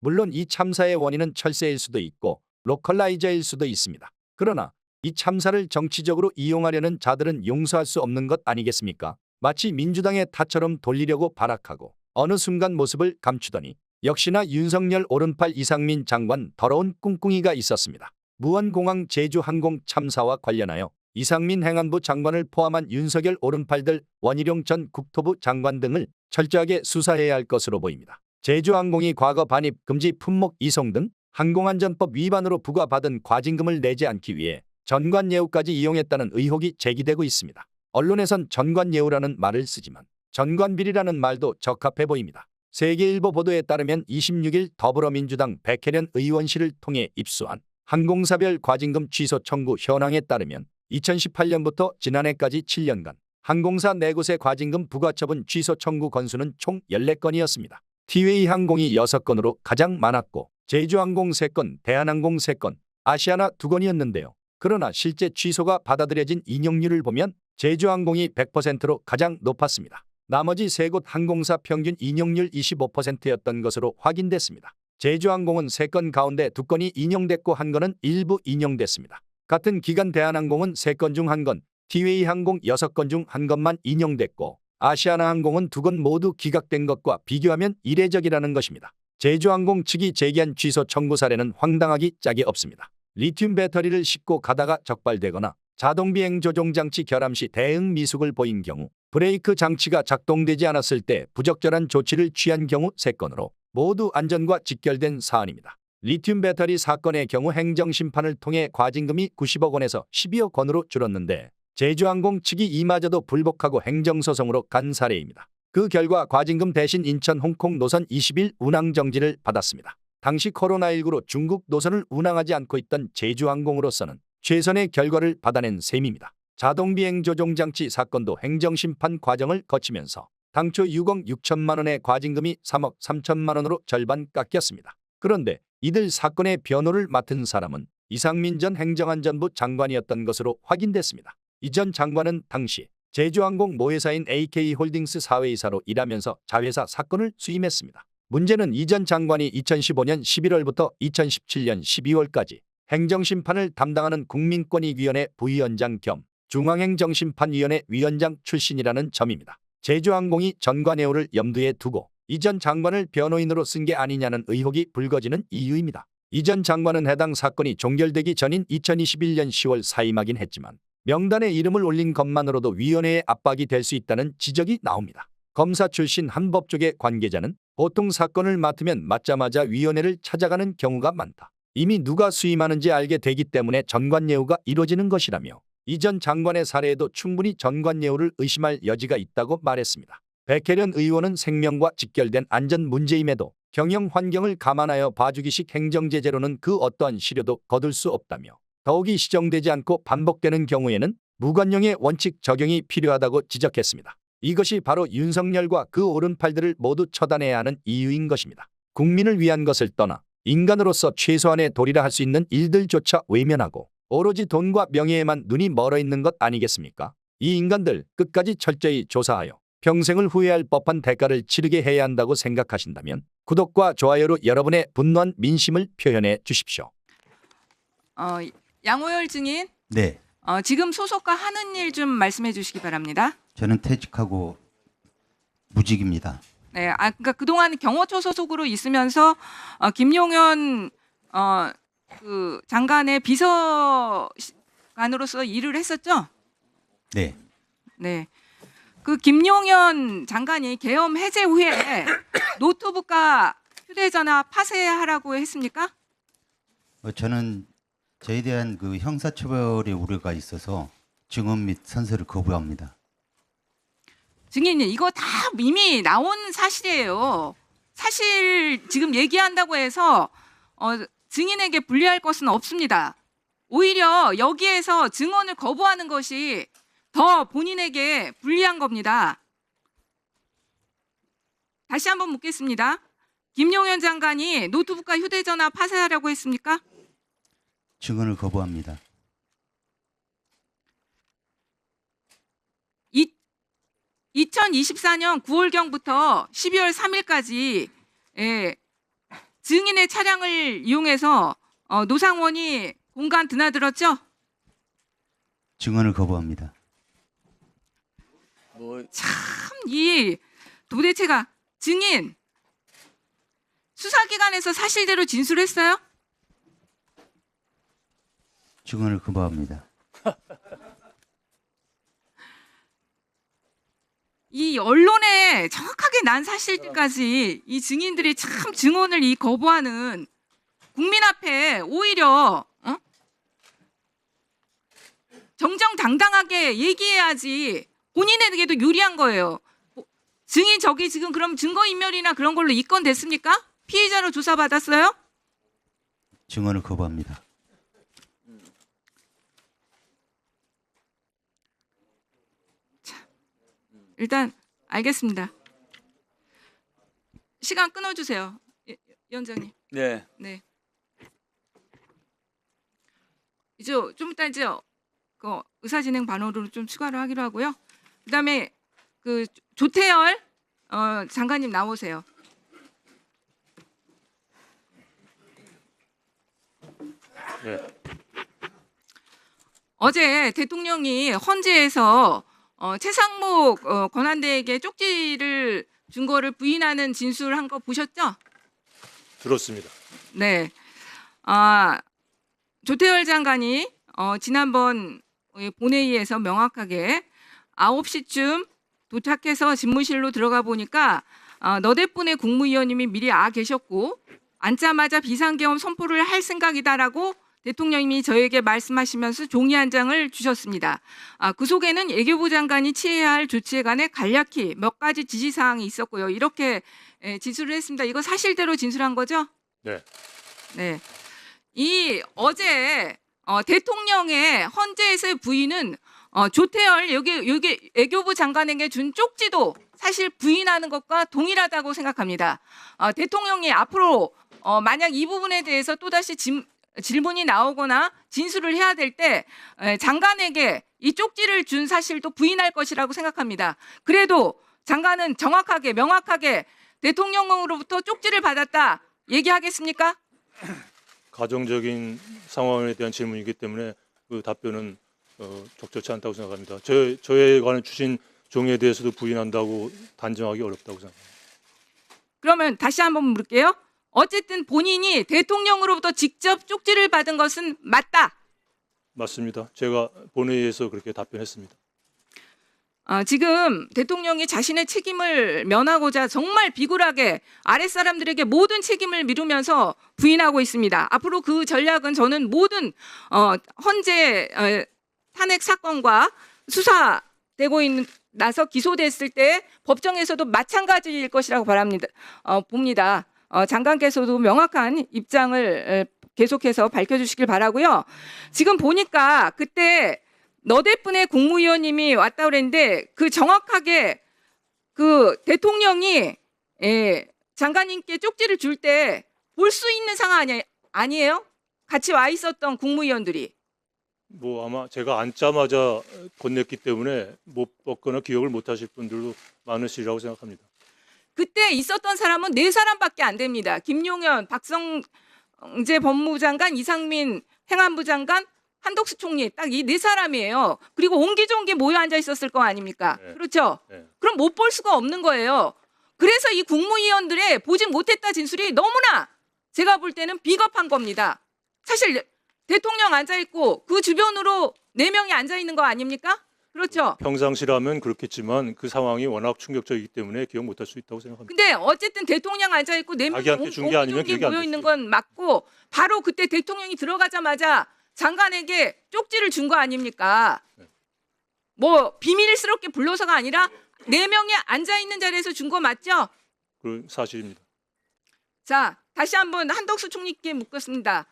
물론 이 참사의 원인은 철새일 수도 있고 로컬라이저일 수도 있습니다. 그러나 이 참사를 정치적으로 이용하려는 자들은 용서할 수 없는 것 아니겠습니까? 마치 민주당의 탓처럼 돌리려고 발악하고 어느 순간 모습을 감추더니 역시나 윤석열 오른팔 이상민 장관 더러운 꿍꿍이가 있었습니다. 무안공항 제주항공 참사와 관련하여 이상민 행안부 장관을 포함한 윤석열 오른팔들 원희룡 전 국토부 장관 등을 철저하게 수사해야 할 것으로 보입니다. 제주항공이 과거 반입 금지 품목 이송 등 항공안전법 위반으로 부과받은 과징금을 내지 않기 위해 전관예우까지 이용했다는 의혹이 제기되고 있습니다. 언론에선 전관예우라는 말을 쓰지만 전관비리라는 말도 적합해 보입니다. 세계일보 보도에 따르면 26일 더불어민주당 백혜련 의원실을 통해 입수한 항공사별 과징금 취소 청구 현황에 따르면 2018년부터 지난해까지 7년간 항공사 4곳의 과징금 부과 처분 취소 청구 건수는 총 14건이었습니다. 티웨이 항공이 6건으로 가장 많았고 제주항공 3건, 대한항공 3건, 아시아나 2건이었는데요. 그러나 실제 취소가 받아들여진 인용률을 보면 제주항공이 100%로 가장 높았습니다. 나머지 3곳 항공사 평균 인용률 25%였던 것으로 확인됐습니다. 제주항공은 3건 가운데 2건이 인용됐고 1건은 일부 인용됐습니다. 같은 기간 대한항공은 3건 중 1건, 티웨이 항공 6건 중 1건만 인용됐고 아시아나 항공은 2건 모두 기각된 것과 비교하면 이례적이라는 것입니다. 제주항공 측이 제기한 취소 청구 사례는 황당하기 짝이 없습니다. 리튬 배터리를 싣고 가다가 적발되거나 자동비행 조종장치 결함 시 대응 미숙을 보인 경우, 브레이크 장치가 작동되지 않았을 때 부적절한 조치를 취한 경우 3건으로 모두 안전과 직결된 사안입니다. 리튬 배터리 사건의 경우 행정심판을 통해 과징금이 90억 원에서 12억 원으로 줄었는데 제주항공 측이 이마저도 불복하고 행정소송으로 간 사례입니다. 그 결과 과징금 대신 인천 홍콩 노선 20일 운항 정지를 받았습니다. 당시 코로나19로 중국 노선을 운항하지 않고 있던 제주항공으로서는 최선의 결과를 받아낸 셈입니다. 자동비행 조종장치 사건도 행정심판 과정을 거치면서 당초 6억 6천만 원의 과징금이 3억 3천만 원으로 절반 깎였습니다. 그런데 이들 사건의 변호를 맡은 사람은 이상민 전 행정안전부 장관이었던 것으로 확인됐습니다. 이 전 장관은 당시 제주항공 모회사인 AK홀딩스 사회이사로 일하면서 자회사 사건을 수임했습니다. 문제는 이 전 장관이 2015년 11월부터 2017년 12월까지 행정심판을 담당하는 국민권익위원회 부위원장 겸 중앙행정심판위원회 위원장 출신이라는 점입니다. 제주항공이 전관예우를 염두에 두고 이 전 장관을 변호인으로 쓴 게 아니냐는 의혹이 불거지는 이유입니다. 이 전 장관은 해당 사건이 종결되기 전인 2021년 10월 사임하긴 했지만 명단에 이름을 올린 것만으로도 위원회의 압박이 될 수 있다는 지적이 나옵니다. 검사 출신 한 법조계 관계자는 보통 사건을 맡으면 맡자마자 위원회를 찾아가는 경우가 많다. 이미 누가 수임하는지 알게 되기 때문에 전관예우가 이루어지는 것이라며 이 전 장관의 사례에도 충분히 전관예우를 의심할 여지가 있다고 말했습니다. 백혜련 의원은 생명과 직결된 안전 문제임에도 경영 환경을 감안하여 봐주기식 행정제재로는 그 어떠한 실효도 거둘 수 없다며 더욱이 시정되지 않고 반복되는 경우에는 무관용의 원칙 적용이 필요하다고 지적했습니다. 이것이 바로 윤석열과 그 오른팔들을 모두 처단해야 하는 이유인 것입니다. 국민을 위한 것을 떠나 인간으로서 최소한의 도리라 할 수 있는 일들조차 외면하고 오로지 돈과 명예에만 눈이 멀어 있는 것 아니겠습니까? 이 인간들 끝까지 철저히 조사하여 평생을 후회할 법한 대가를 치르게 해야 한다고 생각하신다면 구독과 좋아요로 여러분의 분노한 민심을 표현해 주십시오. 양호열 증인, 네, 지금 소속과 하는 일 좀 말씀해 주시기 바랍니다. 저는 퇴직하고 무직입니다. 네, 그러니까 그동안 경호처 소속으로 있으면서 김용현 그 장관의 비서관으로서 일을 했었죠? 네, 네. 그 김용현 장관이 계엄 해제 후에 노트북과 휴대전화 파쇄하라고 했습니까? 저는 저에 대한 그 형사처벌의 우려가 있어서 증언 및 선서를 거부합니다. 증인님, 이거 다 이미 나온 사실이에요. 사실 지금 얘기한다고 해서 증인에게 불리할 것은 없습니다. 오히려 여기에서 증언을 거부하는 것이 더 본인에게 불리한 겁니다. 다시 한번 묻겠습니다. 김용현 장관이 노트북과 휴대전화 파쇄하라고 했습니까? 증언을 거부합니다. 2024년 9월경부터 12월 3일까지 증인의 차량을 이용해서 노상원이 공간 드나들었죠? 증언을 거부합니다. 이 도대체가 증인 수사기관에서 사실대로 진술했어요? 증언을 거부합니다. 이 언론에 정확하게 난 사실까지 이 증인들이 참 증언을 거부하는 국민 앞에 오히려 정정당당하게 얘기해야지 본인에게도 유리한 거예요. 증인 저기 지금 그럼 증거인멸이나 그런 걸로 입건됐습니까? 피의자로 조사받았어요? 증언을 거부합니다. 일단 알겠습니다. 시간 끊어주세요, 위원장님. 네. 네. 이제 좀 이따 이제 그 의사진행 반호를 좀 추가를 하기로 하고요. 그다음에 그 조태열 장관님 나오세요. 네. 어제 대통령이 헌재에서 최상목 권한대에게 쪽지를 준 거를 부인하는 진술한 거 보셨죠? 들었습니다. 네. 조태열 장관이 지난번 본회의에서 명확하게 9시쯤 도착해서 집무실로 들어가 보니까 너댓 분의 국무위원님이 미리 계셨고 앉자마자 비상계엄 선포를 할 생각이다라고 대통령님이 저에게 말씀하시면서 종이 한 장을 주셨습니다. 그 속에는 외교부 장관이 취해야 할 조치에 관해 간략히 몇 가지 지시사항이 있었고요. 이렇게 진술을 했습니다. 이거 사실대로 진술한 거죠? 네. 네. 이 어제 대통령의 헌재에서의 부인은 조태열 여기 외교부 장관에게 준 쪽지도 사실 부인하는 것과 동일하다고 생각합니다. 대통령이 앞으로 만약 이 부분에 대해서 또다시 질문이 나오거나 진술을 해야 될 때 장관에게 이 쪽지를 준 사실도 부인할 것이라고 생각합니다. 그래도 장관은 정확하게 명확하게 대통령으로부터 쪽지를 받았다 얘기하겠습니까? 가정적인 상황에 대한 질문이기 때문에 그 답변은 적절치 않다고 생각합니다. 저에 관해 주신 종이에 대해서도 부인한다고 단정하기 어렵다고 생각합니다. 그러면 다시 한번 물을게요. 어쨌든 본인이 대통령으로부터 직접 쪽지를 받은 것은 맞다. 맞습니다. 제가 본회의에서 그렇게 답변했습니다. 지금 대통령이 자신의 책임을 면하고자 정말 비굴하게 아랫사람들에게 모든 책임을 미루면서 부인하고 있습니다. 앞으로 그 전략은 저는 모든 헌재 탄핵 사건과 수사되고 있는 나서 기소됐을 때 법정에서도 마찬가지일 것이라고 봅니다. 장관께서도 명확한 입장을 계속해서 밝혀주시길 바라고요. 지금 보니까 그때 너댓 분의 국무위원님이 왔다 그랬는데 그 정확하게 그 대통령이 장관님께 쪽지를 줄 때 볼 수 있는 상황 아니에요? 같이 와 있었던 국무위원들이. 뭐 아마 제가 앉자마자 건넸기 때문에 못 봤거나 기억을 못 하실 분들도 많으시리라고 생각합니다. 그때 있었던 사람은 4사람밖에 안 됩니다. 김용현, 박성재 법무부 장관, 이상민 행안부 장관, 한덕수 총리 딱 이 4사람이에요. 그리고 옹기종기 모여 앉아 있었을 거 아닙니까? 네. 그렇죠? 네. 그럼 못 볼 수가 없는 거예요. 그래서 이 국무위원들의 보지 못했다 진술이 너무나 제가 볼 때는 비겁한 겁니다. 사실 대통령 앉아 있고 그 주변으로 4명이 앉아 있는 거 아닙니까? 그렇죠? 평상시라면 그렇겠지만 그 상황이 워낙 충격적이기 때문에 기억 못할 수 있다고 생각합니다. 근데 어쨌든 대통령 앉아 있고 4명이 자기한테 준게 아니면 기억이 안 모여 될 있는 수도 건 맞고 바로 그때 대통령이 들어가자마자 장관에게 쪽지를 준 거 아닙니까? 네. 뭐 비밀스럽게 불러서가 아니라 4명이 앉아 있는 자리에서 준 거 맞죠? 그 사실입니다. 자, 다시 한번 한덕수 총리께 묻겠습니다.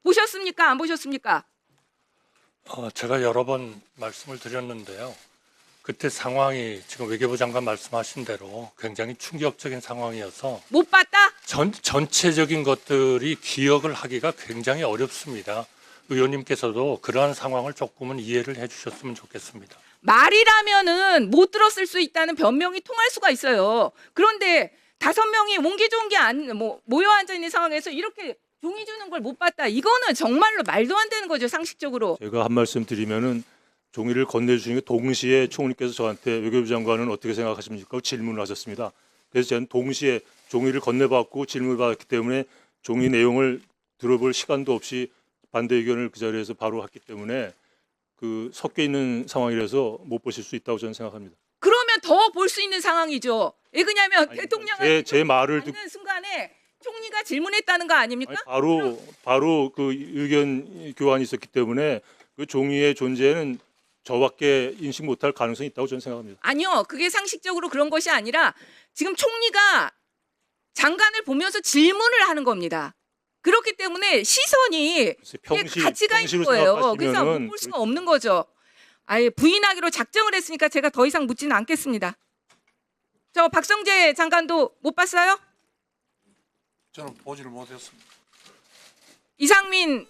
보셨습니까? 안 보셨습니까? 제가 여러 번 말씀을 드렸는데요. 그때 상황이 지금 외교부 장관 말씀하신 대로 굉장히 충격적인 상황이어서 못 봤다? 전체적인 것들이 기억을 하기가 굉장히 어렵습니다. 의원님께서도 그러한 상황을 조금은 이해를 해주셨으면 좋겠습니다. 말이라면은 못 들었을 수 있다는 변명이 통할 수가 있어요. 그런데 5명이 옹기종기 모여 앉아 있는 상황에서 이렇게 종이 주는 걸 못 봤다. 이거는 정말로 말도 안 되는 거죠, 상식적으로. 제가 한 말씀 드리면은 종이를 건네주시는 게 동시에 총리께서 저한테 외교부 장관은 어떻게 생각하십니까? 질문을 하셨습니다. 그래서 저는 동시에 종이를 건네받고 질문을 받았기 때문에 종이 내용을 들어볼 시간도 없이 반대 의견을 그 자리에서 바로 했기 때문에 그 섞여 있는 상황이라서 못 보실 수 있다고 저는 생각합니다. 그러면 더 볼 수 있는 상황이죠. 왜 그러냐면 아니, 대통령한테 제 말을 듣고 받는 순간에 총리가 질문했다는 거 아닙니까? 아니, 바로 그 의견 교환이 있었기 때문에 그 종이의 존재는 저밖에 인식 못할 가능성이 있다고 저는 생각합니다. 아니요. 그게 상식적으로 그런 것이 아니라 지금 총리가 장관을 보면서 질문을 하는 겁니다. 그렇기 때문에 시선이 이게 가치가 있는 평시로 거예요. 그래서 생각하시면은 못 볼 수가 없는 거죠. 아예 부인하기로 작정을 했으니까 제가 더 이상 묻지는 않겠습니다. 저 박성재 장관도 못 봤어요? 저는 보지를 못했습니다. 이상민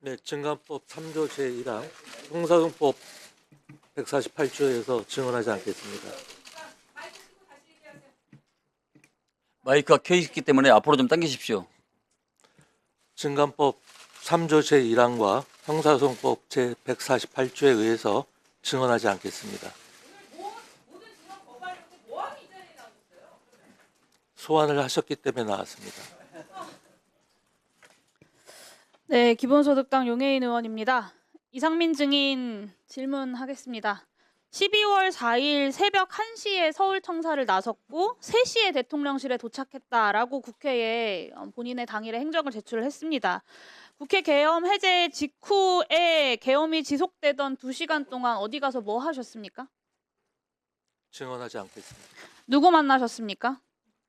네, 증감법 3조 제1항 형사소송법 148조에서 증언하지 않겠습니다. 마이크가 켜 있기 때문에 앞으로 좀 당기십시오. 증감법 3조 제1항과 형사소송법 제148조에 의해서 증언하지 않겠습니다. 소환을 하셨기 때문에 나왔습니다. 네, 기본소득당 용해인 의원입니다. 이상민 증인 질문하겠습니다. 12월 4일 새벽 1시에 서울청사를 나섰고 3시에 대통령실에 도착했다라고 국회에 본인의 당일에 행적을 제출을 했습니다. 국회 계엄 해제 직후에 계엄이 지속되던 2시간 동안 어디 가서 뭐 하셨습니까? 증언하지 않겠습니다. 누구 만나셨습니까?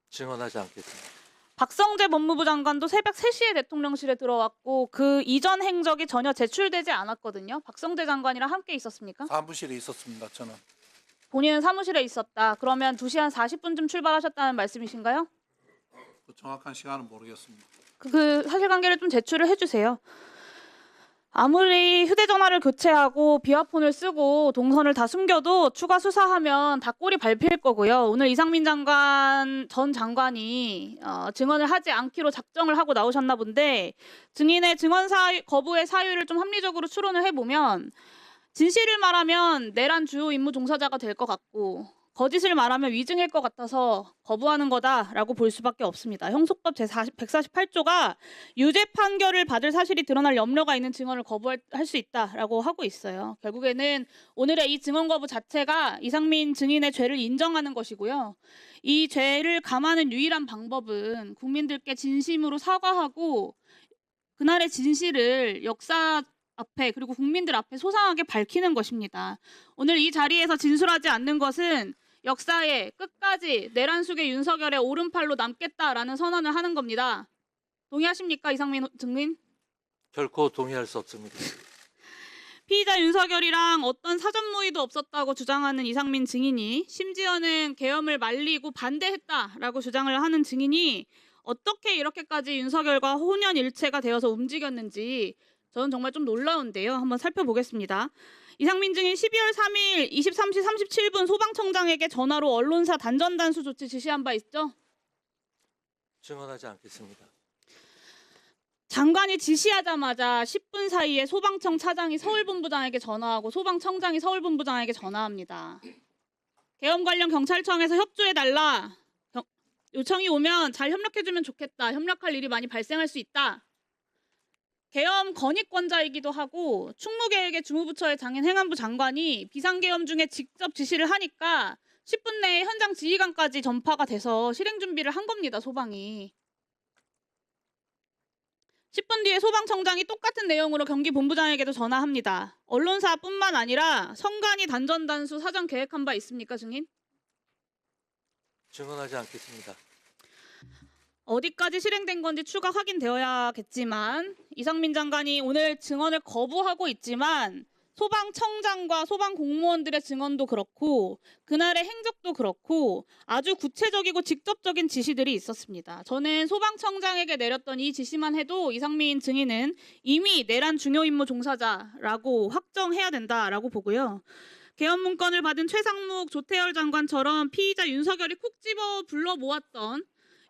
증언하지 않겠습니다. 박성재 법무부 장관도 새벽 3시에 대통령실에 들어왔고 그 이전 행적이 전혀 제출되지 않았거든요. 박성재 장관이랑 함께 있었습니까? 사무실에 있었습니다. 저는 본인은 사무실에 있었다. 그러면 2시 한 40분쯤 출발하셨다는 말씀이신가요? 그 정확한 시간은 모르겠습니다. 그 사실관계를 좀 제출을 해주세요. 아무리 휴대전화를 교체하고 비화폰을 쓰고 동선을 다 숨겨도 추가 수사하면 다 꼴이 밟힐 거고요. 오늘 이상민 전 장관이 증언을 하지 않기로 작정을 하고 나오셨나 본데 증인의 증언 거부의 사유를 좀 합리적으로 추론을 해보면 진실을 말하면 내란 주요 임무 종사자가 될 것 같고 거짓을 말하면 위증일 것 같아서 거부하는 거다라고 볼 수밖에 없습니다. 형소법 제148조가 유죄 판결을 받을 사실이 드러날 염려가 있는 증언을 거부할 수 있다라고 하고 있어요. 결국에는 오늘의 이 증언 거부 자체가 이상민 증인의 죄를 인정하는 것이고요. 이 죄를 감하는 유일한 방법은 국민들께 진심으로 사과하고 그날의 진실을 역사 앞에 그리고 국민들 앞에 소상하게 밝히는 것입니다. 오늘 이 자리에서 진술하지 않는 것은 역사에 끝까지 내란 속의 윤석열의 오른팔로 남겠다라는 선언을 하는 겁니다. 동의하십니까, 이상민 증인? 결코 동의할 수 없습니다. 피의자 윤석열이랑 어떤 사전 모의도 없었다고 주장하는 이상민 증인이 심지어는 계엄을 말리고 반대했다라고 주장을 하는 증인이 어떻게 이렇게까지 윤석열과 혼연일체가 되어서 움직였는지 저는 정말 좀 놀라운데요. 한번 살펴보겠습니다. 이상민 증인 12월 3일 23시 37분 소방청장에게 전화로 언론사 단전 단수 조치 지시한 바 있죠? 증언하지 않겠습니다. 장관이 지시하자마자 10분 사이에 소방청 차장이 서울본부장에게 전화하고 소방청장이 서울본부장에게 전화합니다. 계엄 관련 경찰청에서 협조해달라. 요청이 오면 잘 협력해주면 좋겠다. 협력할 일이 많이 발생할 수 있다. 계엄 건의권자이기도 하고 충무계획의 주무부처의 장인 행안부 장관이 비상계엄 중에 직접 지시를 하니까 10분 내에 현장 지휘관까지 전파가 돼서 실행 준비를 한 겁니다. 소방이. 10분 뒤에 소방청장이 똑같은 내용으로 경기본부장에게도 전화합니다. 언론사뿐만 아니라 성간이 단전단수 사전 계획한 바 있습니까, 증인? 증언하지 않겠습니다. 어디까지 실행된 건지 추가 확인되어야겠지만 이상민 장관이 오늘 증언을 거부하고 있지만 소방청장과 소방공무원들의 증언도 그렇고 그날의 행적도 그렇고 아주 구체적이고 직접적인 지시들이 있었습니다. 저는 소방청장에게 내렸던 이 지시만 해도 이상민 증인은 이미 내란 중요 임무 종사자라고 확정해야 된다라고 보고요. 개헌 문건을 받은 최상목, 조태열 장관처럼 피의자 윤석열이 콕 집어 불러 모았던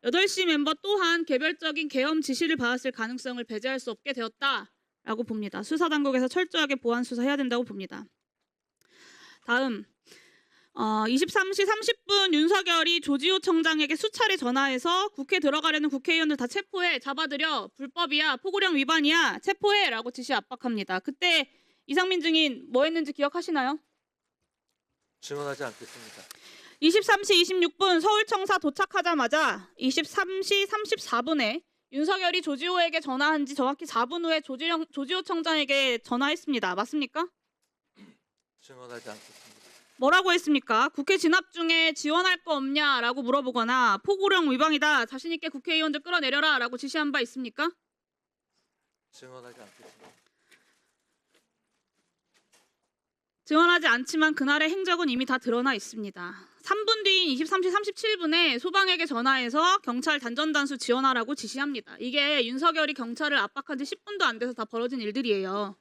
8시 멤버 또한 개별적인 계엄 지시를 받았을 가능성을 배제할 수 없게 되었다라고 봅니다. 수사당국에서 철저하게 보완 수사해야 된다고 봅니다. 다음 23시 30분 윤석열이 조지호 청장에게 수차례 전화해서 국회 들어가려는 국회의원들 다 체포해, 잡아들여, 불법이야, 포고령 위반이야, 체포해라고 지시 압박합니다. 그때 이상민 증인 뭐 했는지 기억하시나요? 증언하지 않겠습니다. 23시 26분 서울청사 도착하자마자 23시 34분에 윤석열이 조지호에게 전화한 지 정확히 4분 후에 조지호 청장에게 전화했습니다. 맞습니까? 증언하지 않겠습니다. 뭐라고 했습니까? 국회 진압 중에 지원할 거 없냐라고 물어보거나 포고령 위반이다, 자신 있게 국회의원들 끌어내려라라고 지시한 바 있습니까? 증언하지 않겠습니다. 증언하지 않지만 그날의 행적은 이미 다 드러나 있습니다. 3분 뒤인 23시 37분에 소방에게 전화해서 경찰 단전단수 지원하라고 지시합니다. 이게 윤석열이 경찰을 압박한 지 10분도 안 돼서 다 벌어진 일들이에요.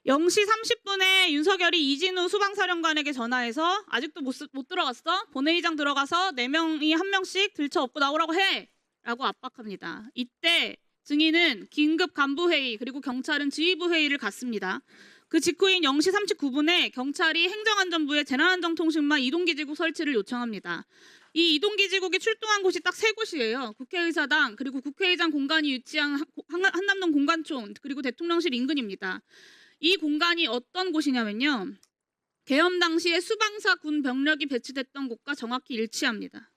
0시 30분에 윤석열이 이진우 수방사령관에게 전화해서 아직도 못 들어갔어? 본회의장 들어가서 4명이 1명씩 들쳐업고 나오라고 해! 라고 압박합니다. 이때 증인은 긴급 간부회의 그리고 경찰은 지휘부 회의를 갖습니다. 그 직후인 0시 39분에 경찰이 행정안전부에 재난안전통신망 이동기지국 설치를 요청합니다. 이 이동기지국이 출동한 곳이 딱 3곳이에요. 국회의사당 그리고 국회의장 공간이 위치한 한남동 공관촌 그리고 대통령실 인근입니다. 이 공간이 어떤 곳이냐면요. 계엄 당시에 수방사 군 병력이 배치됐던 곳과 정확히 일치합니다.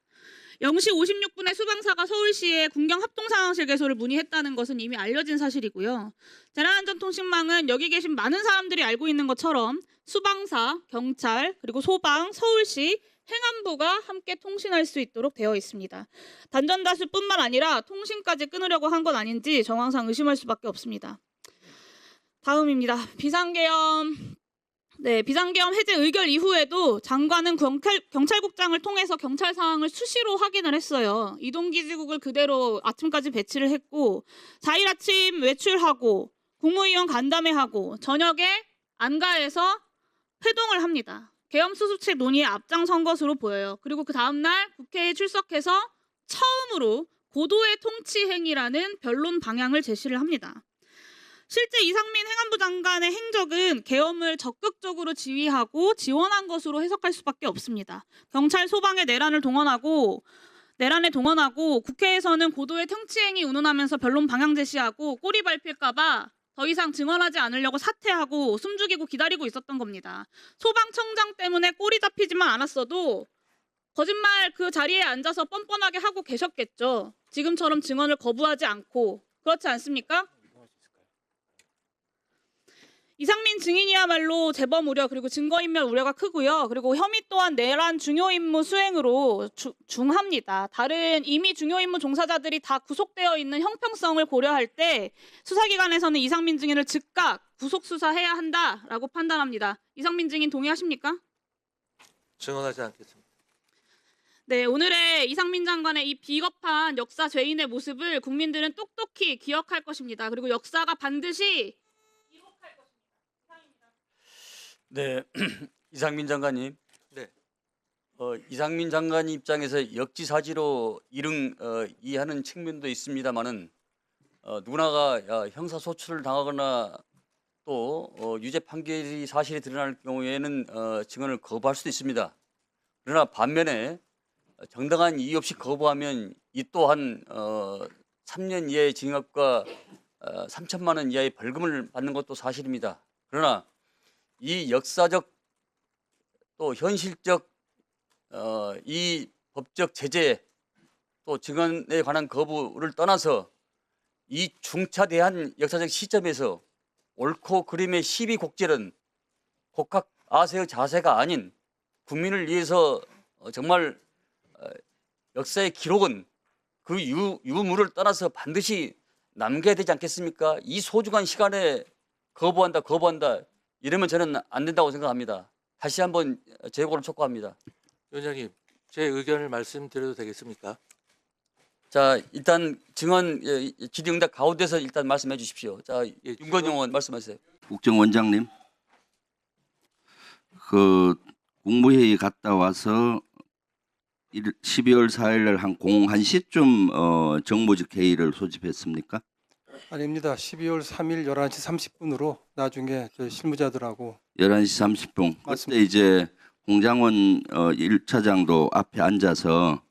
0시 56분에 수방사가 서울시에 군경 합동상황실 개소를 문의했다는 것은 이미 알려진 사실이고요. 재난안전통신망은 여기 계신 많은 사람들이 알고 있는 것처럼 수방사, 경찰, 그리고 소방, 서울시, 행안부가 함께 통신할 수 있도록 되어 있습니다. 단전다수뿐만 아니라 통신까지 끊으려고 한 건 아닌지 정황상 의심할 수밖에 없습니다. 다음입니다. 비상계엄 해제 의결 이후에도 장관은 경찰국장을 통해서 경찰 상황을 수시로 확인을 했어요. 이동기지국을 그대로 아침까지 배치를 했고 4일 아침 외출하고 국무위원 간담회하고 저녁에 안가에서 회동을 합니다. 계엄 수습책 논의에 앞장선 것으로 보여요. 그리고 그 다음날 국회에 출석해서 처음으로 고도의 통치 행위라는 변론 방향을 제시를 합니다. 실제 이상민 행안부 장관의 행적은 계엄을 적극적으로 지휘하고 지원한 것으로 해석할 수밖에 없습니다. 경찰 소방의 내란에 동원하고 국회에서는 고도의 통치행위 운운하면서 변론 방향 제시하고 꼬리 밟힐까 봐 더 이상 증언하지 않으려고 사퇴하고 숨죽이고 기다리고 있었던 겁니다. 소방청장 때문에 꼬리 잡히지만 않았어도 거짓말 그 자리에 앉아서 뻔뻔하게 하고 계셨겠죠. 지금처럼 증언을 거부하지 않고. 그렇지 않습니까? 이상민 증인이야말로 재범 우려 그리고 증거인멸 우려가 크고요. 그리고 혐의 또한 내란 중요 임무 수행으로 중합니다. 다른 이미 중요 임무 종사자들이 다 구속되어 있는 형평성을 고려할 때 수사기관에서는 이상민 증인을 즉각 구속 수사해야 한다라고 판단합니다. 이상민 증인 동의하십니까? 증언하지 않겠습니다. 네, 오늘의 이상민 장관의 이 비겁한 역사 죄인의 모습을 국민들은 똑똑히 기억할 것입니다. 그리고 역사가 반드시 네, 이상민 장관님. 네. 이상민 장관 입장에서 역지사지로 이해하는 측면도 있습니다만은 누구나가 형사소출을 당하거나 또 유죄 판결이 사실이 드러날 경우에는 증언을 거부할 수도 있습니다. 그러나 반면에 정당한 이유 없이 거부하면 이 또한 3년 이하의 징역과 3천만 원 이하의 벌금을 받는 것도 사실입니다. 그러나 이 역사적 또 현실적 이 법적 제재 또 증언에 관한 거부를 떠나서 이 중차대한 역사적 시점에서 옳고 그름의 시비곡절은 곡학 아세의 자세가 아닌 국민을 위해서 정말 역사의 기록은 그 유물을 떠나서 반드시 남겨야 되지 않겠습니까? 이 소중한 시간에 거부한다 이러면 저는 안 된다고 생각합니다. 다시 한번 재고를 촉구합니다. 위원장님, 제 의견을 말씀드려도 되겠습니까? 자, 일단 증언 질의응답 가운데서 일단 말씀해 주십시오. 자, 예, 윤건영 의원 말씀하세요. 국정원장님, 그 국무회의 갔다 와서 12월 4일 날 한 1시쯤 정무직 회의를 소집했습니까? 아닙니다. 12월 3일 11시 30분으로 나중에 저희 실무자들하고 11시 30분. 그때 맞습니다. 이제 홍장원 1차장도 앞에 앉아서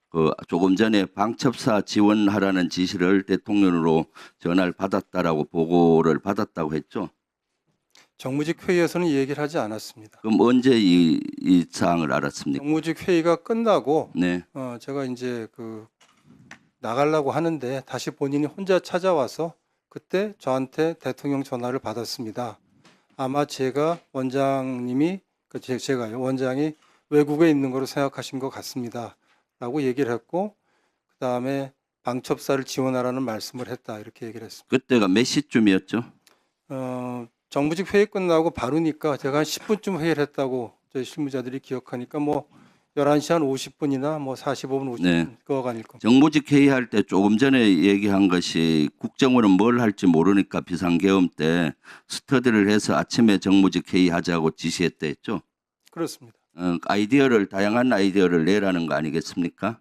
그 조금 전에 방첩사 지원하라는 지시를 대통령으로 전화를 받았다라고 보고를 받았다고 했죠. 정무직 회의에서는 이 얘기를 하지 않았습니다. 그럼 언제 이 사항을 알았습니까? 정무직 회의가 끝나고 네. 제가 이제 나가려고 하는데 다시 본인이 혼자 찾아와서 그때 저한테 대통령 전화를 받았습니다. 아마 제가 원장님이 제가요 원장이 외국에 있는 거로 생각하신 것 같습니다.라고 얘기를 했고 그 다음에 방첩사를 지원하라는 말씀을 했다 이렇게 얘기를 했습니다. 그때가 몇 시쯤이었죠? 정무직 회의 끝나고 바로니까 제가 한 10분쯤 회의를 했다고 저희 실무자들이 기억하니까 뭐 11시 한 50분이나 뭐 45분 50분 네. 그거간일 겁니다. 정무직 회의할 때 조금 전에 얘기한 것이 국정원은 뭘 할지 모르니까 비상계엄 때 스터디를 해서 아침에 정무직 회의하자고 지시했다 했죠. 그렇습니다. 다양한 아이디어를 내라는 거 아니겠습니까?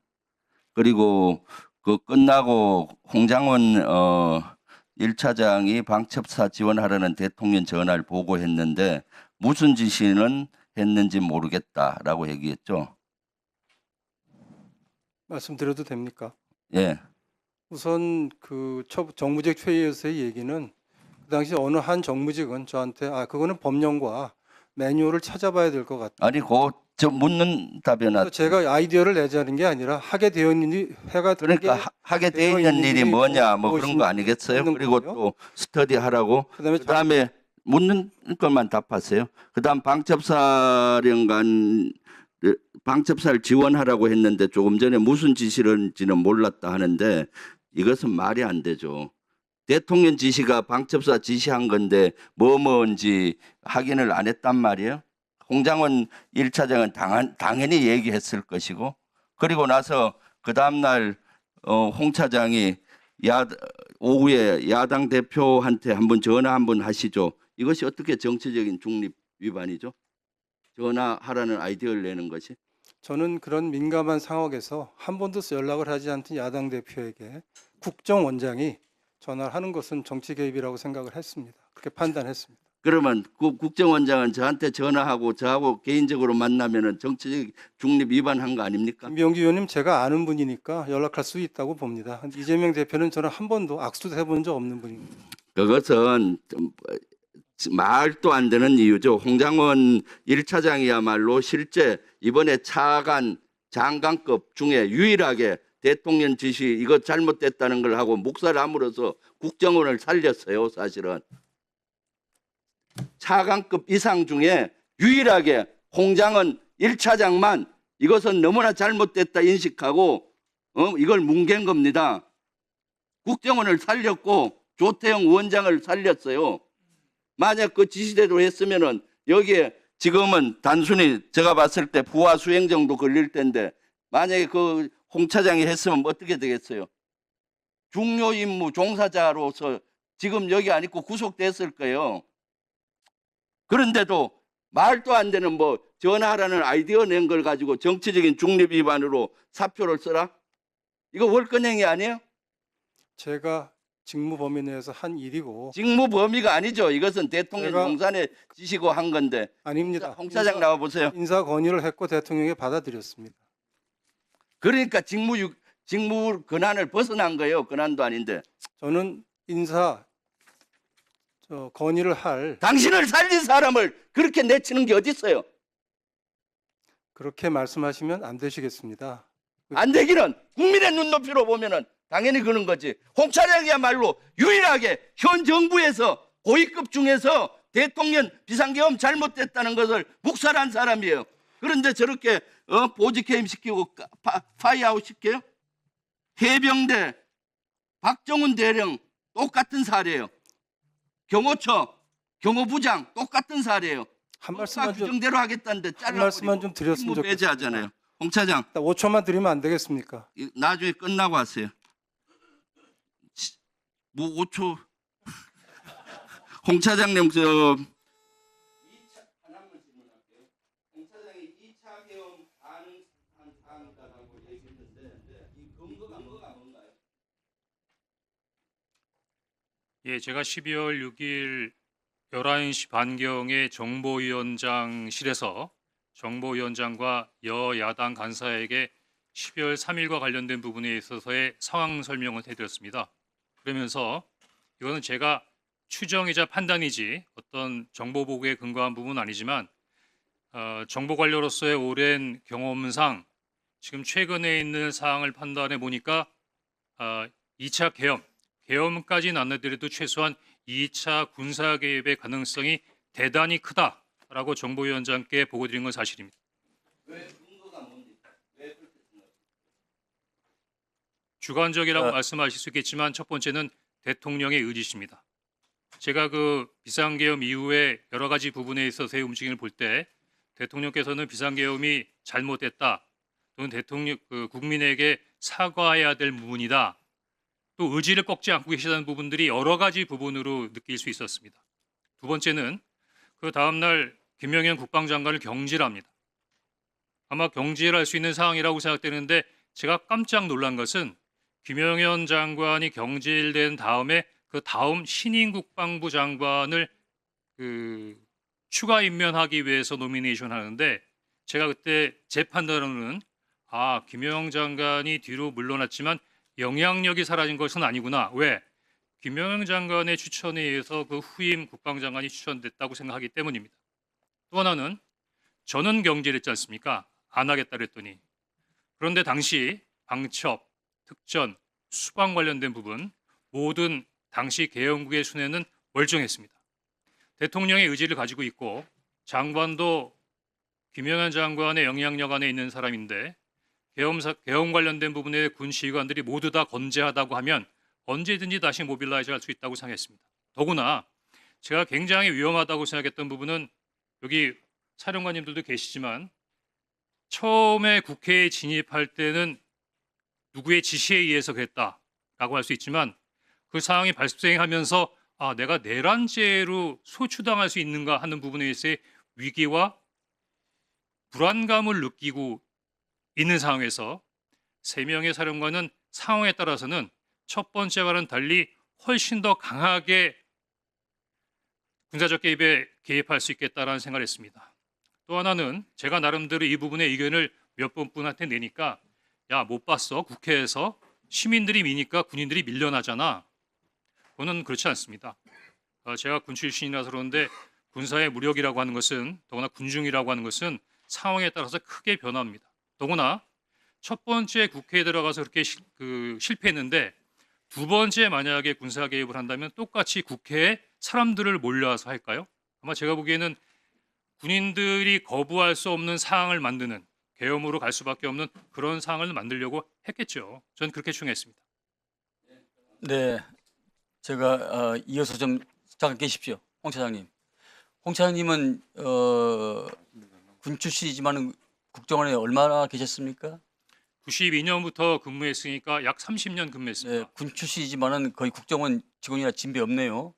그리고 그 끝나고 홍장원 1차장이 방첩사 지원하라는 대통령 전화를 보고했는데 무슨 지시는 했는지 모르겠다라고 얘기했죠. 말씀드려도 됩니까? 예. 우선 정무직 회의에서의 얘기는 그 당시 어느 한 정무직은 저한테 그거는 법령과 매뉴얼을 찾아봐야 될 것 같다. 아니 저 묻는 답변 그래서 제가 아이디어를 내자는 게 아니라 하게 되어 있는 해가 그러니까 하게 돼 있는 일이 뭐냐 뭐 그런 거 아니겠어요? 그리고 또 스터디 하라고 그다음에 묻는 것만 답하세요. 그다음 방첩사를 지원하라고 했는데 조금 전에 무슨 지시인지는 몰랐다 하는데 이것은 말이 안 되죠. 대통령 지시가 방첩사 지시한 건데 뭐인지 확인을 안 했단 말이에요. 홍장원 1차장은 당연히 얘기했을 것이고 그리고 나서 그 다음날 홍 차장이 오후에 야당 대표한테 한번 전화 한번 하시죠. 이것이 어떻게 정치적인 중립 위반이죠? 전화하라는 아이디어를 내는 것이. 저는 그런 민감한 상황에서 한 번도 연락을 하지 않던 야당 대표에게 국정원장이 전화를 하는 것은 정치 개입이라고 생각을 했습니다. 그렇게 판단했습니다. 그러면 그 국정원장은 저한테 전화하고 저하고 개인적으로 만나면은 정치적 중립 위반한 거 아닙니까? 김병기 의원님 제가 아는 분이니까 연락할 수 있다고 봅니다. 이재명 대표는 저는 한 번도 악수도 해본 적 없는 분입니다. 그것은 좀 말도 안 되는 이유죠. 홍장원 1차장이야말로 실제 이번에 차관 장관급 중에 유일하게 대통령 지시 이거 잘못됐다는 걸 하고 묵살을 함으로써 국정원을 살렸어요. 사실은. 차관급 이상 중에 유일하게 홍장원 1차장만 이것은 너무나 잘못됐다 인식하고 이걸 뭉갠 겁니다. 국정원을 살렸고 조태영 원장을 살렸어요. 만약 그 지시대로 했으면은 여기에 지금은 단순히 제가 봤을 때 부하 수행 정도 걸릴 텐데 만약에 그 홍 차장이 했으면 어떻게 되겠어요? 중요 임무 종사자로서 지금 여기 안 있고 구속됐을 거예요. 그런데도 말도 안 되는 뭐 전화하라는 아이디어 낸 걸 가지고 정치적인 중립 위반으로 사표를 써라? 이거 월권행위 아니에요? 제가 직무 범위 내에서 한 일이고 직무 범위가 아니죠. 이것은 대통령 용산에 지시고 한 건데. 아닙니다. 홍 차장 나와 보세요. 인사 건의를 했고 대통령이 받아들였습니다. 그러니까 직무 권한을 벗어난 거예요. 권한도 아닌데. 저는 인사 건의를 할 당신을 살린 사람을 그렇게 내치는 게 어디 있어요? 그렇게 말씀하시면 안 되시겠습니다. 안 되기는 국민의 눈높이로 보면은 당연히 그런 거지. 홍 차장이야말로 유일하게 현 정부에서 고위급 중에서 대통령 비상계엄 잘못됐다는 것을 묵살한 사람이에요. 그런데 저렇게 보직해임 시키고 파이아웃 시켜요? 해병대 박정훈 대령 똑같은 사례예요. 경호처 경호부장 똑같은 사례예요. 한 말씀만 좀 규정대로 하겠다는데 한 말씀만 좀 드렸으면 좋겠습니다. 배제하잖아요. 홍 차장 5초만 드리면 안 되겠습니까? 나중에 끝나고 하세요. 뭐 5초. 홍 차장님 예, 제가 12월 6일 11시 반경에 정보위원장실에서 정보위원장과 여야당 간사에게 12월 3일과 관련된 부분에 있어서의 상황 설명을 해드렸습니다. 그러면서 이거는 제가 추정이자 판단이지 어떤 정보 보고에 근거한 부분은 아니지만 정보 관료로서의 오랜 경험상 지금 최근에 있는 사항을 판단해 보니까 2차 계엄까지는 안 나더라도 최소한 2차 군사 개입의 가능성이 대단히 크다라고 정보위원장께 보고 드린 건 사실입니다. 주관적이라고 말씀하실 수 있겠지만 첫 번째는 대통령의 의지십니다. 제가 그 비상계엄 이후에 여러 가지 부분에 있어서의 움직임을 볼 때 대통령께서는 비상계엄이 잘못됐다 또는 대통령 국민에게 사과해야 될 부분이다. 또 의지를 꺾지 않고 계시다는 부분들이 여러 가지 부분으로 느낄 수 있었습니다. 두 번째는 그 다음날 김영현 국방장관을 경질합니다. 아마 경질할 수 있는 상황이라고 생각되는데 제가 깜짝 놀란 것은 김영현 장관이 경질된 다음에 그 다음 신임 국방부 장관을 추가 임명하기 위해서 노미네이션 하는데 제가 그때 제 판단으로는 김영현 장관이 뒤로 물러났지만 영향력이 사라진 것은 아니구나. 왜? 김영현 장관의 추천에 의해서 그 후임 국방장관이 추천됐다고 생각하기 때문입니다. 또 하나는 저는 경질했지 않습니까? 안 하겠다 그랬더니. 그런데 당시 방첩, 특전, 수방 관련된 부분 모든 당시 계엄국의 순회는 멀쩡했습니다. 대통령의 의지를 가지고 있고 장관도 김영현 장관의 영향력 안에 있는 사람인데 계엄 관련된 부분에 군 지휘관들이 모두 다 건재하다고 하면 언제든지 다시 모빌라이즈 할 수 있다고 생각했습니다. 더구나 제가 굉장히 위험하다고 생각했던 부분은 여기 사령관님들도 계시지만 처음에 국회에 진입할 때는 누구의 지시에 의해서 그랬다라고 할 수 있지만 그 상황이 발생하면서 내가 내란죄로 소추당할 수 있는가 하는 부분에 있어서의 위기와 불안감을 느끼고 있는 상황에서 3명의 사령관은 상황에 따라서는 첫 번째와는 달리 훨씬 더 강하게 군사적 개입에 개입할 수 있겠다라는 생각을 했습니다. 또 하나는 제가 나름대로 이 부분의 의견을 몇 분한테 내니까 못 봤어? 국회에서 시민들이 미니까 군인들이 밀려나잖아. 그거는 그렇지 않습니다. 제가 군 출신이라서 그런데 군사의 무력이라고 하는 것은 더구나 군중이라고 하는 것은 상황에 따라서 크게 변합니다. 더구나 첫 번째 국회에 들어가서 그렇게 실패했는데 두 번째 만약에 군사 개입을 한다면 똑같이 국회에 사람들을 몰려와서 할까요? 아마 제가 보기에는 군인들이 거부할 수 없는 상황을 만드는 계엄으로 갈 수밖에 없는 그런 상황을 만들려고 했겠죠. 저는 그렇게 추정했습니다. 네, 제가 이어서 좀 잠깐 계십시오, 홍 차장님. 홍 차장님은 군 출신이지만 국정원에 얼마나 계셨습니까? 92년부터 근무했으니까 약 30년 근무했습니다. 네, 군 출신이지만은 거의 국정원 직원이나 진배 없네요.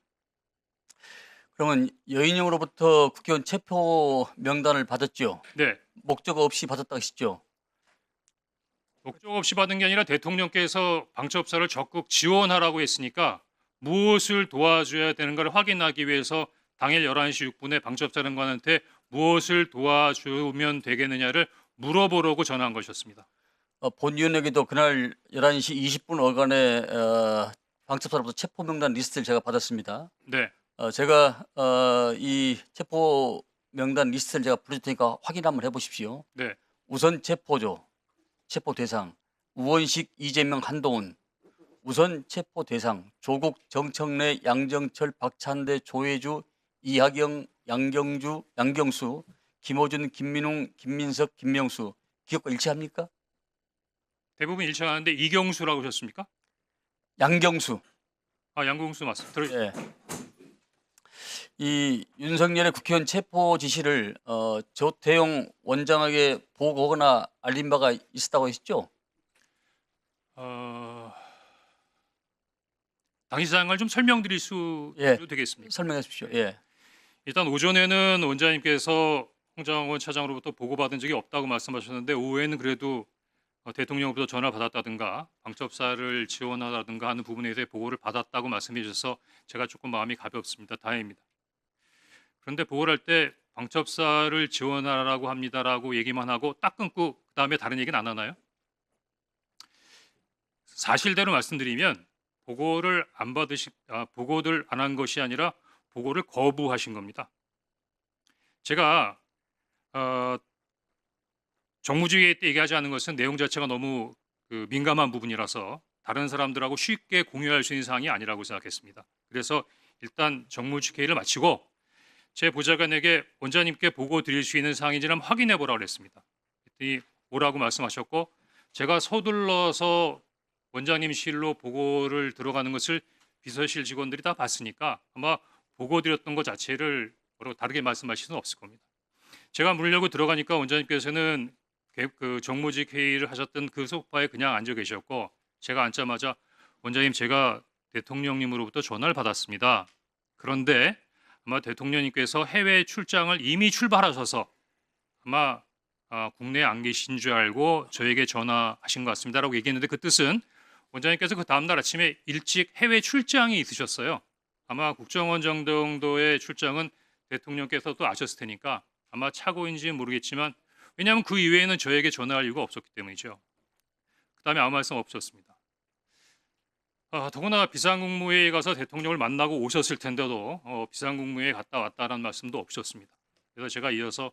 그러면 여인영으로부터 국회의원 체포 명단을 받았죠? 네. 목적 없이 받았다 하시죠? 목적 없이 받은 게 아니라 대통령께서 방첩사를 적극 지원하라고 했으니까 무엇을 도와줘야 되는가를 확인하기 위해서 당일 11시 6분에 방첩사령관한테 무엇을 도와주면 되겠느냐를 물어보려고 전화한 것이었습니다. 본위원에게도 그날 11시 20분 어간에 방첩사로부터 체포 명단 리스트를 제가 받았습니다. 네. 제가 이 체포 명단 리스트를 제가 부를 테니까 확인 한번 해보십시오. 네. 우선 체포조, 체포 대상, 우원식, 이재명, 한동훈. 우선 체포 대상, 조국, 정청래, 양정철, 박찬대, 조혜주, 이하경, 양경수, 김호준, 김민웅, 김민석, 김명수. 기억과 일치합니까? 대부분 일치하는데 이경수라고 하셨습니까? 양경수. 양경수 맞습니다. 네. 이 윤석열의 국회의원 체포 지시를 조태용 원장에게 보고하거나 알린 바가 있었다고 하셨죠? 당시 상황을 좀 설명드릴 수 되겠습니까? 설명해 주십시오. 예. 일단 오전에는 원장님께서 홍장원 차장으로부터 보고받은 적이 없다고 말씀하셨는데 오후에는 그래도 대통령으로부터 전화 받았다든가 방첩사를 지원하다든가 하는 부분에 대해 보고를 받았다고 말씀해 주셔서 제가 조금 마음이 가볍습니다. 다행입니다. 그런데 보고를 할 때 방첩사를 지원하라고 합니다라고 얘기만 하고 딱 끊고 그다음에 다른 얘기는 안 하나요? 사실대로 말씀드리면 보고를 보고를 안 한 것이 아니라 보고를 거부하신 겁니다. 제가 정무주의 때 얘기하지 않은 것은 내용 자체가 너무 민감한 부분이라서 다른 사람들하고 쉽게 공유할 수 있는 사항이 아니라고 생각했습니다. 그래서 일단 정무주회의를 마치고 제 보좌관에게 원장님께 보고 드릴 수 있는 사항인지 한번 확인해 보라고 그랬습니다. 그랬더니 오라고 말씀하셨고 제가 서둘러서 원장님실로 보고를 들어가는 것을 비서실 직원들이 다 봤으니까 아마 보고 드렸던 것 자체를 다르게 말씀하실 수는 없을 겁니다. 제가 물려고 들어가니까 원장님께서는 그 정무직 회의를 하셨던 그 소파에 그냥 앉아 계셨고 제가 앉자마자 원장님 제가 대통령님으로부터 전화를 받았습니다. 그런데 아마 대통령님께서 해외 출장을 이미 출발하셔서 아마 국내에 안 계신 줄 알고 저에게 전화하신 것 같습니다라고 얘기했는데 그 뜻은 원장님께서 그 다음날 아침에 일찍 해외 출장이 있으셨어요. 아마 국정원장 정도의 출장은 대통령께서도 아셨을 테니까 아마 착오인지는 모르겠지만 왜냐하면 그 이외에는 저에게 전화할 이유가 없었기 때문이죠. 그다음에 아무 말씀 없었습니다. 더구나 비상국무회의에 가서 대통령을 만나고 오셨을 텐데도 비상국무회의에 갔다 왔다라는 말씀도 없으셨습니다. 그래서 제가 이어서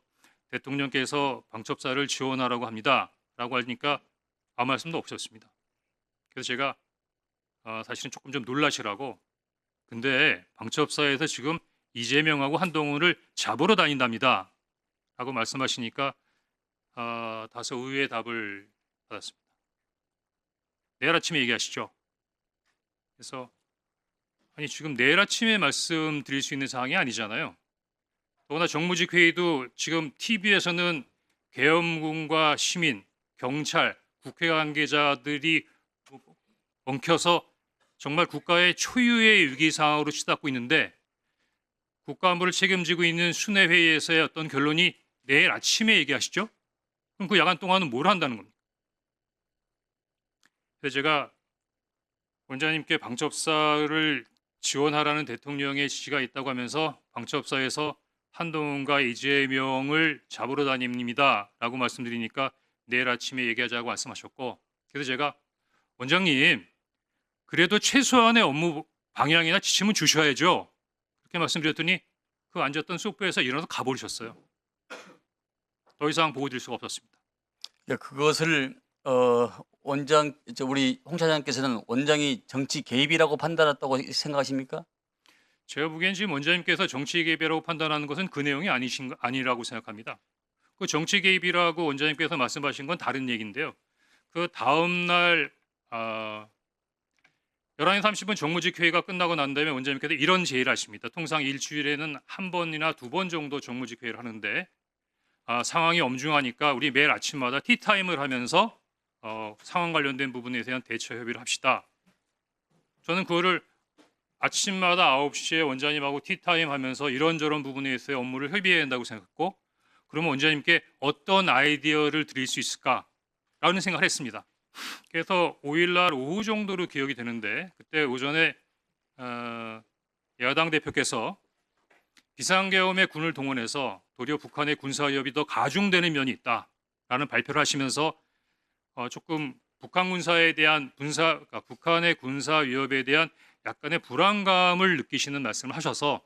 대통령께서 방첩사를 지원하라고 합니다라고 하니까 아무 말씀도 없었습니다. 그래서 제가 사실은 조금 좀 놀라시라고 근데 방첩사에서 지금 이재명하고 한동훈을 잡으러 다닌답니다 라고 말씀하시니까 다소 의외의 답을 받았습니다. 내일 아침에 얘기하시죠. 그래서 아니 지금 내일 아침에 말씀드릴 수 있는 사항이 아니잖아요. 더구나 정무직 회의도 지금 TV에서는 계엄군과 시민, 경찰, 국회 관계자들이 엉켜서 정말 국가의 초유의 위기 상황으로 치닫고 있는데 국가안보를 책임지고 있는 순회 회의에서의 어떤 결론이 내일 아침에 얘기하시죠? 그럼 그 야간 동안은 뭘 한다는 겁니까? 그래서 제가 원장님께 방첩사를 지원하라는 대통령의 지시가 있다고 하면서 방첩사에서 한동훈과 이재명을 잡으러 다닙니다라고 말씀드리니까 내일 아침에 얘기하자고 말씀하셨고 그래서 제가 원장님 그래도 최소한의 업무 방향이나 지침은 주셔야죠. 그렇게 말씀드렸더니 그 앉았던 소파에서 일어나서 가버리셨어요. 더 이상 보고 드릴 수가 없었습니다. 그것을 우리 홍 차장께서는 원장이 정치 개입이라고 판단했다고 생각하십니까? 제가 보기엔 지금 원장님께서 정치 개입이라고 판단하는 것은 그 내용이 아니라고 생각합니다. 그 정치 개입이라고 원장님께서 말씀하신 건 다른 얘기인데요. 그 다음 날 11시 30분 정무직 회의가 끝나고 난 다음에 원장님께서 이런 제의를 하십니다. 통상 일주일에는 한 번이나 두 번 정도 정무직 회의를 하는데 상황이 엄중하니까 우리 매일 아침마다 티타임을 하면서 상황 관련된 부분에 대한 대처 협의를 합시다. 저는 그거를 아침마다 9시에 원장님하고 티타임 하면서 이런저런 부분에 대해서 업무를 협의해야 한다고 생각했고 그러면 원장님께 어떤 아이디어를 드릴 수 있을까라는 생각을 했습니다. 그래서 5일날 오후 정도로 기억이 되는데 그때 오전에 야당 대표께서 비상계엄에 군을 동원해서 도리어 북한의 군사위협이 더 가중되는 면이 있다라는 발표를 하시면서 조금 북한 군사에 대한 북한의 군사 위협에 대한 약간의 불안감을 느끼시는 말씀을 하셔서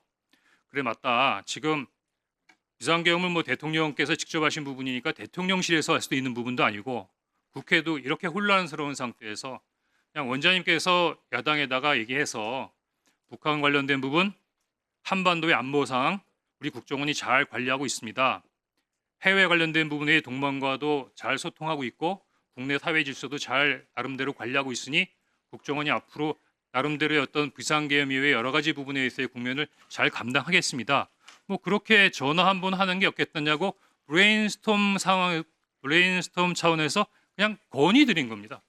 그래 맞다. 지금 비상계엄은 대통령께서 직접 하신 부분이니까 대통령실에서 할 수도 있는 부분도 아니고 국회도 이렇게 혼란스러운 상태에서 그냥 원장님께서 야당에다가 얘기해서 북한 관련된 부분 한반도의 안보 상황 우리 국정원이 잘 관리하고 있습니다. 해외 관련된 부분의 동맹과도 잘 소통하고 있고 국내 사회 질서도 잘 나름대로 관리하고 있으니 국정원이 앞으로 나름대로의 어떤 비상계엄 이외의 여러 가지 부분에 있어의 국면을 잘 감당하겠습니다. 그렇게 전화 한 번 하는 게 없겠느냐고 브레인스톰 차원에서 그냥 건의드린 겁니다.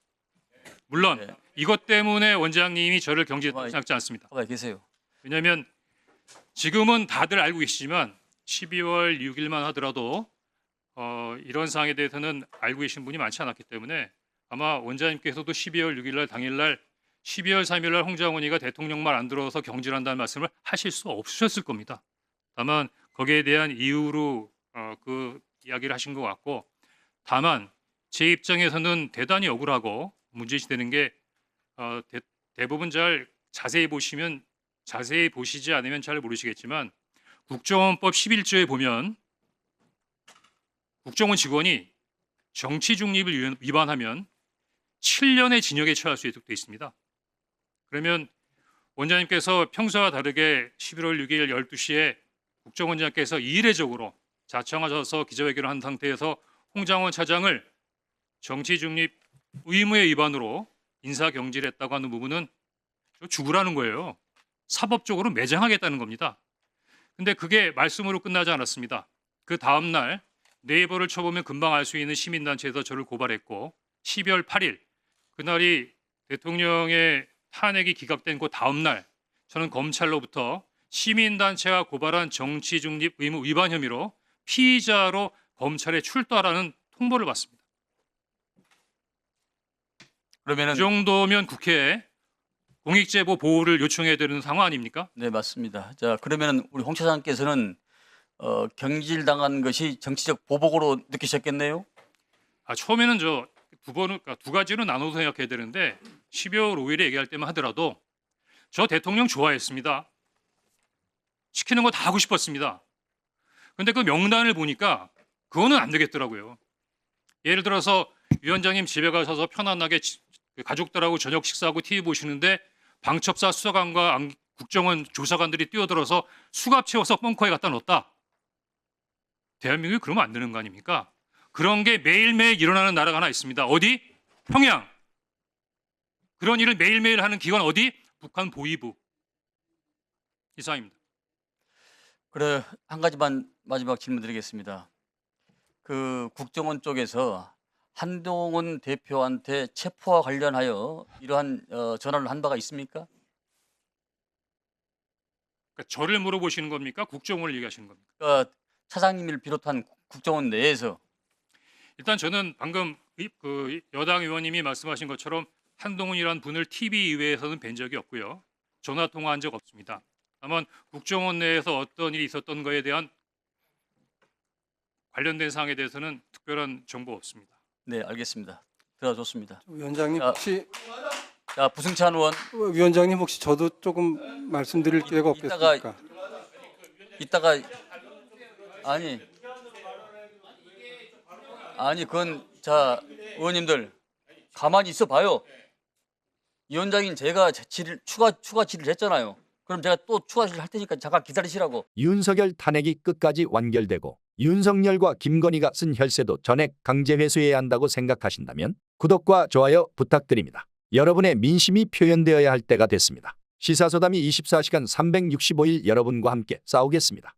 물론 네. 이것 때문에 원장님이 저를 경질했다고 생각지 않습니다. 가만히 계세요. 왜냐하면 지금은 다들 알고 계시지만 12월 6일만 하더라도 이런 사항에 대해서는 알고 계신 분이 많지 않았기 때문에 아마 원장님께서도 12월 6일 날 당일날 12월 3일 날 홍장원이가 대통령 말 안 들어서 경질한다는 말씀을 하실 수 없으셨을 겁니다. 다만 거기에 대한 이유로 그 이야기를 하신 것 같고, 다만 제 입장에서는 대단히 억울하고 문제시되는 게 대부분 잘 자세히 보시지 않으면 잘 모르시겠지만 국정원법 11조에 보면 국정원 직원이 정치 중립을 위반하면 7년의 징역에 처할 수 있도록 되어 있습니다. 그러면 원장님께서 평소와 다르게 11월 6일 12시에 국정원장께서 이례적으로 자청하셔서 기자회견을 한 상태에서 홍장원 차장을 정치 중립 의무의 위반으로 인사경질했다고 하는 부분은 죽으라는 거예요. 사법적으로 매장하겠다는 겁니다. 근데 그게 말씀으로 끝나지 않았습니다. 그 다음 날 네이버를 쳐보면 금방 알 수 있는 시민단체에서 저를 고발했고, 12월 8일 그날이 대통령의 탄핵이 기각된 그 다음 날 저는 검찰로부터 시민단체가 고발한 정치중립 의무 위반 혐의로 피의자로 검찰에 출두하라는 통보를 받습니다. 그러면은 그 정도면 국회에 공익제보 보호를 요청해야 되는 상황 아닙니까? 네, 맞습니다. 자, 그러면 우리 홍 차장께서는 경질당한 것이 정치적 보복으로 느끼셨겠네요. 처음에는 두 가지로 나눠서 생각해야 되는데 12월 5일에 얘기할 때만 하더라도 저 대통령 좋아했습니다. 시키는 거 다 하고 싶었습니다. 근데 그 명단을 보니까 그거는 안 되겠더라고요. 예를 들어서 위원장님 집에 가셔서 편안하게 가족들하고 저녁 식사하고 TV 보시는데 방첩사 수사관과 국정원 조사관들이 뛰어들어서 수갑 채워서 벙커에 갖다 넣었다. 대한민국이 그러면 안 되는 거 아닙니까? 그런 게 매일매일 일어나는 나라가 하나 있습니다. 어디? 평양. 그런 일을 매일매일 하는 기관 어디? 북한 보위부. 이상입니다. 그래, 한 가지만 마지막 질문 드리겠습니다. 그 국정원 쪽에서 한동훈 대표한테 체포와 관련하여 이러한 전화를 한 바가 있습니까? 그러니까 저를 물어보시는 겁니까? 국정원을 얘기하시는 겁니까? 그러니까 차장님을 비롯한 국정원 내에서 일단 저는 방금 그 여당 의원님이 말씀하신 것처럼 한동훈이라는 분을 TV 이외에서는 뵌 적이 없고요. 전화 통화한 적 없습니다. 다만 국정원 내에서 어떤 일이 있었던 거에 대한 관련된 사항에 대해서는 특별한 정보 없습니다. 네, 알겠습니다. 들어줬습니다. 위원장님 자, 혹시 자, 부승찬 의원 위원장님 혹시 저도 조금 말씀드릴 기회가 없겠습니까? 이따가 아니 그건 자 의원님들 가만히 있어 봐요. 위원장인 제가 추가 질의를 했잖아요. 그럼 제가 또 추가 질의를 할 테니까 잠깐 기다리시라고. 윤석열 탄핵이 끝까지 완결되고 윤석열과 김건희가 쓴 혈세도 전액 강제 회수해야 한다고 생각하신다면 구독과 좋아요 부탁드립니다. 여러분의 민심이 표현되어야 할 때가 됐습니다. 시사소담이 24시간 365일 여러분과 함께 싸우겠습니다.